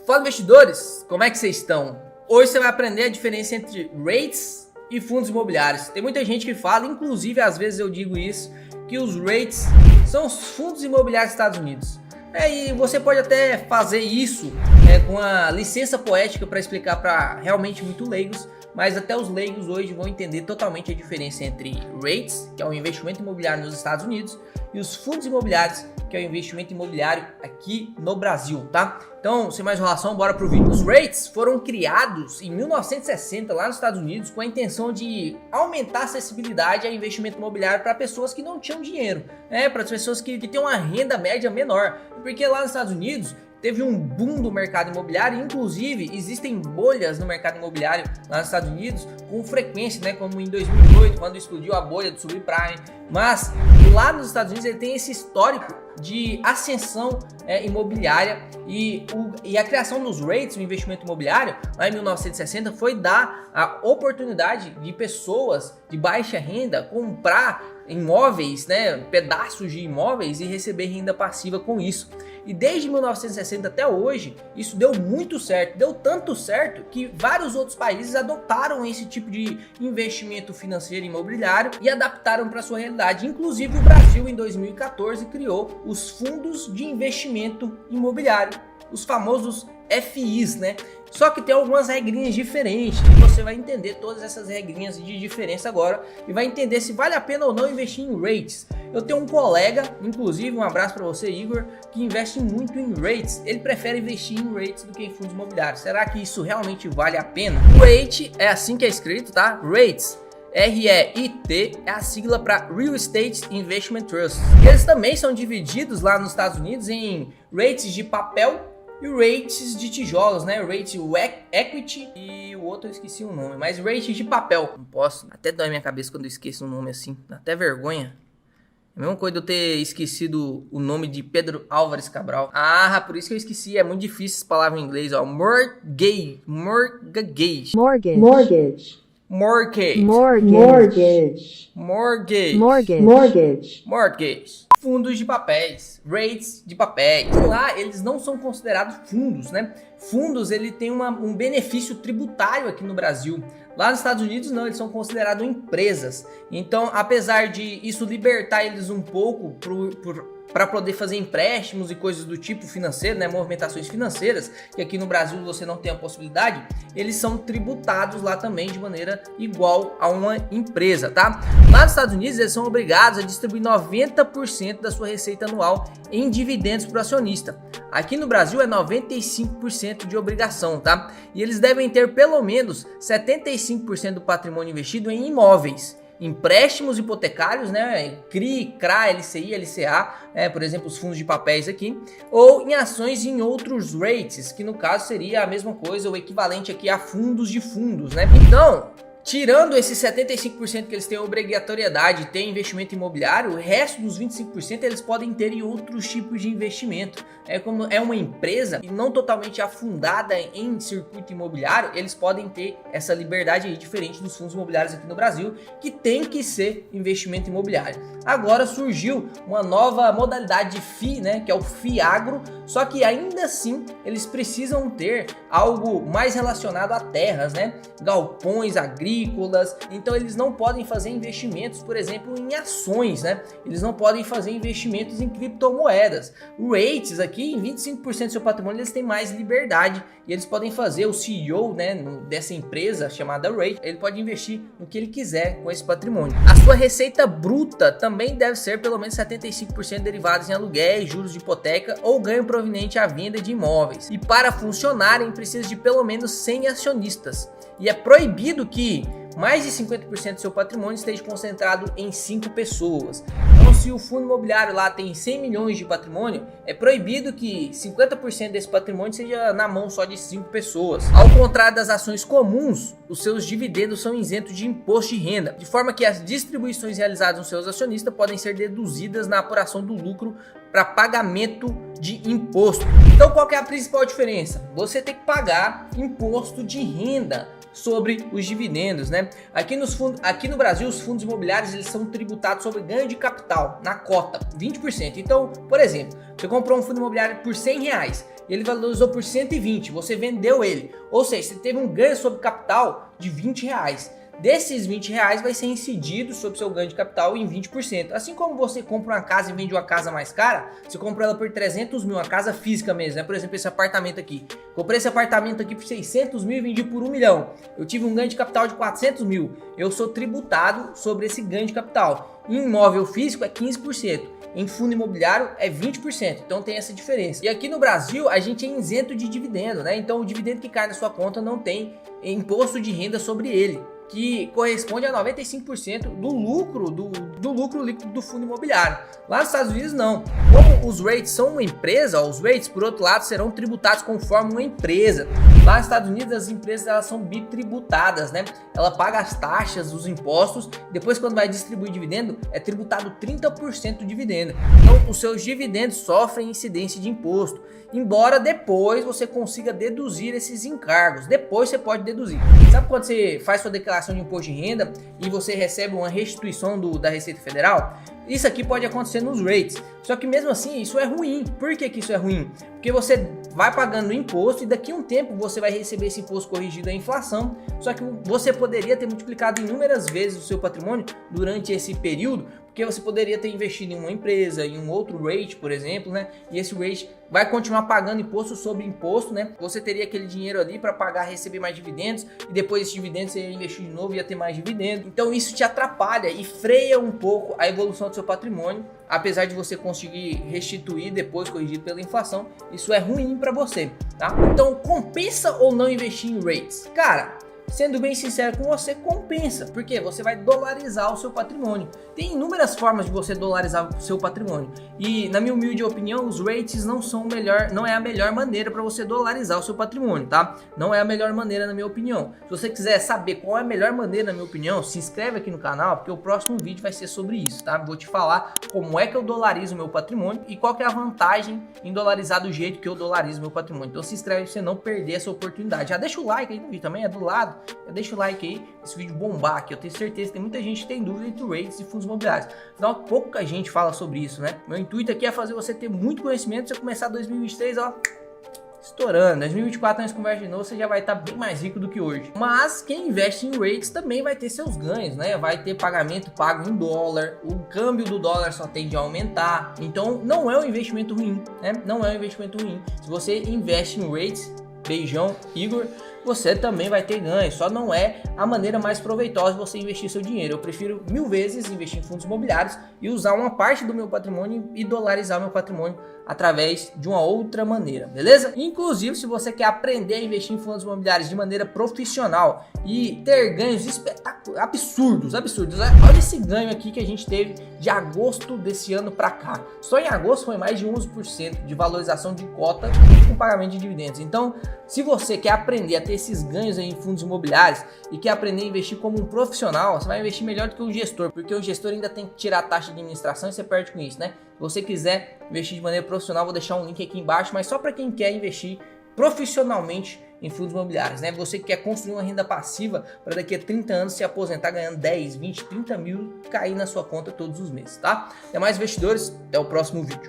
Fala, investidores, como é que vocês estão? Hoje você vai aprender a diferença entre REITs e fundos imobiliários. Tem muita gente que fala, inclusive às vezes eu digo isso, que os REITs são os fundos imobiliários dos Estados Unidos. E você pode até fazer isso com a licença poética para explicar para realmente muito leigos, mas até os leigos hoje vão entender totalmente a diferença entre REITs, que é o investimento imobiliário nos Estados Unidos, e os fundos imobiliários, que é o investimento imobiliário aqui no Brasil, tá? Então, sem mais enrolação, bora pro vídeo. Os REITs foram criados em 1960 lá nos Estados Unidos com a intenção de aumentar a acessibilidade a investimento imobiliário para pessoas que não tinham dinheiro, para as pessoas que têm uma renda média menor, porque lá nos Estados Unidos teve um boom do mercado imobiliário, inclusive existem bolhas no mercado imobiliário lá nos Estados Unidos com frequência, como em 2008, quando explodiu a bolha do subprime. Mas lá nos Estados Unidos ele tem esse histórico de ascensão imobiliária e a criação dos REITs, o investimento imobiliário, lá em 1960, foi dar a oportunidade de pessoas de baixa renda comprar imóveis, pedaços de imóveis e receber renda passiva com isso. E desde 1960 até hoje, isso deu muito certo, deu tanto certo que vários outros países adotaram esse tipo de investimento financeiro imobiliário e adaptaram para sua realidade. Inclusive o Brasil em 2014 criou os fundos de investimento imobiliário, os famosos FIs, Só que tem algumas regrinhas diferentes e você vai entender todas essas regrinhas de diferença agora e vai entender se vale a pena ou não investir em REITs. Eu tenho um colega, inclusive um abraço para você, Igor, que investe muito em REITs. Ele prefere investir em REITs do que em fundos imobiliários. Será que isso realmente vale a pena? REIT é assim que é escrito, tá? REITs. REIT é a sigla para Real Estate Investment Trust. Eles também são divididos lá nos Estados Unidos em REITs de papel e REITs de tijolos, REIT Equity e o outro eu esqueci o nome, mas REIT de papel. Não posso, até dói minha cabeça quando eu esqueço um nome assim, dá até vergonha. É a mesma coisa de eu ter esquecido o nome de Pedro Álvares Cabral. Por isso que eu esqueci, é muito difícil essa palavra em inglês, ó. Mortgage. Fundos de papéis, REITs de papéis. Lá eles não são considerados fundos, Fundos ele tem um benefício tributário aqui no Brasil. Lá nos Estados Unidos não, eles são considerados empresas. Então, apesar de isso libertar eles um pouco para poder fazer empréstimos e coisas do tipo financeiro, movimentações financeiras, que aqui no Brasil você não tem a possibilidade, eles são tributados lá também de maneira igual a uma empresa, tá? Lá nos Estados Unidos eles são obrigados a distribuir 90% da sua receita anual em dividendos para o acionista. Aqui no Brasil é 95% de obrigação, tá? E eles devem ter pelo menos 75% do patrimônio investido em imóveis, empréstimos hipotecários, CRI, CRA, LCI, LCA, por exemplo, os fundos de papéis aqui, ou em ações em outros REITs, que no caso seria a mesma coisa, o equivalente aqui a fundos de fundos, Então, tirando esses 75% que eles têm obrigatoriedade de ter investimento imobiliário, o resto dos 25% eles podem ter em outros tipos de investimento. Como é uma empresa e não totalmente afundada em circuito imobiliário, eles podem ter essa liberdade aí, diferente dos fundos imobiliários aqui no Brasil, que tem que ser investimento imobiliário. Agora surgiu uma nova modalidade de FII, que é o FII Agro, só que ainda assim eles precisam ter algo mais relacionado a terras, galpões agrícolas. Então eles não podem fazer investimentos, por exemplo, em ações, Eles não podem fazer investimentos em criptomoedas. REITs aqui, em 25% do seu patrimônio, eles têm mais liberdade e eles podem fazer, o CEO, dessa empresa chamada REIT, ele pode investir no que ele quiser com esse patrimônio. A sua receita bruta também deve ser pelo menos 75% derivados em aluguéis, juros de hipoteca ou ganho proveniente à venda de imóveis. E para funcionarem, precisa de pelo menos 100 acionistas. E é proibido que mais de 50% do seu patrimônio esteja concentrado em 5 pessoas. Então, se o fundo imobiliário lá tem 100 milhões de patrimônio, é proibido que 50% desse patrimônio seja na mão só de 5 pessoas. Ao contrário das ações comuns, os seus dividendos são isentos de imposto de renda, de forma que as distribuições realizadas nos seus acionistas podem ser deduzidas na apuração do lucro para pagamento de imposto. Então, qual que é a principal diferença? Você tem que pagar imposto de renda sobre os dividendos, né? Aqui no Brasil, os fundos imobiliários eles são tributados sobre ganho de capital, na cota, 20%. Então, por exemplo, você comprou um fundo imobiliário por R$100 e ele valorizou por 120, você vendeu ele. Ou seja, você teve um ganho sobre capital de R$20. Desses R$20 vai ser incidido sobre seu ganho de capital em 20%. Assim como você compra uma casa e vende uma casa mais cara, você compra ela por 300 mil, uma casa física mesmo, né? Por exemplo, esse apartamento aqui. Comprei esse apartamento aqui por 600 mil e vendi por 1 milhão. Eu tive um ganho de capital de 400 mil. Eu sou tributado sobre esse ganho de capital. Em imóvel físico é 15%. Em fundo imobiliário é 20%, então tem essa diferença. E aqui no Brasil a gente é isento de dividendo, né? Então o dividendo que cai na sua conta não tem imposto de renda sobre ele, que corresponde a 95% do lucro líquido do fundo imobiliário. Lá nos Estados Unidos não. Como os REITs são uma empresa, os REITs por outro lado serão tributados conforme uma empresa. Lá nos Estados Unidos as empresas elas são bitributadas, né? Ela paga as taxas, os impostos, depois quando vai distribuir dividendo é tributado 30% do dividendo. Então os seus dividendos sofrem incidência de imposto, embora depois você consiga deduzir esses encargos. Depois você pode deduzir. Sabe quando você faz sua declaração de imposto de renda e você recebe uma restituição da Receita Federal? Isso aqui pode acontecer nos REITs, só que mesmo assim isso é ruim. Por que isso é ruim? Porque você vai pagando imposto e daqui a um tempo você vai receber esse imposto corrigido à inflação, só que você poderia ter multiplicado inúmeras vezes o seu patrimônio durante esse período, porque você poderia ter investido em uma empresa, em um outro REIT, por exemplo, né? E esse REIT vai continuar pagando imposto sobre imposto, né? Você teria aquele dinheiro ali para pagar, receber mais dividendos e depois esses dividendos você ia investir de novo e ia ter mais dividendos. Então isso te atrapalha e freia um pouco a evolução do seu patrimônio, apesar de você conseguir restituir depois corrigido pela inflação. Isso é ruim para você, tá? Então compensa ou não investir em REITs? Cara, sendo bem sincero com você, compensa, porque você vai dolarizar o seu patrimônio. Tem inúmeras formas de você dolarizar o seu patrimônio e, na minha humilde opinião, os REITs não é a melhor maneira para você dolarizar o seu patrimônio, tá? Não é a melhor maneira, na minha opinião. Se você quiser saber qual é a melhor maneira, na minha opinião, se inscreve aqui no canal, porque o próximo vídeo vai ser sobre isso, tá? Vou te falar como é que eu dolarizo o meu patrimônio e qual que é a vantagem em dolarizar do jeito que eu dolarizo o meu patrimônio. Então se inscreve para você não perder essa oportunidade. Já deixa o like aí no vídeo também, é do lado. Deixa o like aí, esse vídeo bombar aqui. Eu tenho certeza que tem muita gente que tem dúvida entre REITs e fundos imobiliários. Afinal, pouca gente fala sobre isso, né? Meu intuito aqui é fazer você ter muito conhecimento. Você começar 2023, ó, estourando. 2024 nós conversa de novo, você já vai estar bem mais rico do que hoje. Mas quem investe em REITs também vai ter seus ganhos, né? Vai ter pagamento pago em dólar, o câmbio do dólar só tende a aumentar. Então não é um investimento ruim, né? Não é um investimento ruim. Se você investe em REITs, beijão, Igor, você também vai ter ganho, só não é a maneira mais proveitosa de você investir seu dinheiro. Eu prefiro 1000 vezes investir em fundos imobiliários e usar uma parte do meu patrimônio e dolarizar meu patrimônio através de uma outra maneira, beleza? Inclusive, se você quer aprender a investir em fundos imobiliários de maneira profissional e ter ganhos absurdos, olha esse ganho aqui que a gente teve de agosto desse ano para cá. Só em agosto foi mais de 11% de valorização de cota com pagamento de dividendos. Então, se você quer aprender a ter esses ganhos aí em fundos imobiliários e quer aprender a investir como um profissional, você vai investir melhor do que um gestor, porque o gestor ainda tem que tirar a taxa de administração e você perde com isso, né? Se você quiser investir de maneira profissional, vou deixar um link aqui embaixo, mas só para quem quer investir profissionalmente em fundos imobiliários, né? Você que quer construir uma renda passiva para daqui a 30 anos se aposentar ganhando 10, 20, 30 mil cair na sua conta todos os meses, tá? Até mais, investidores, até o próximo vídeo.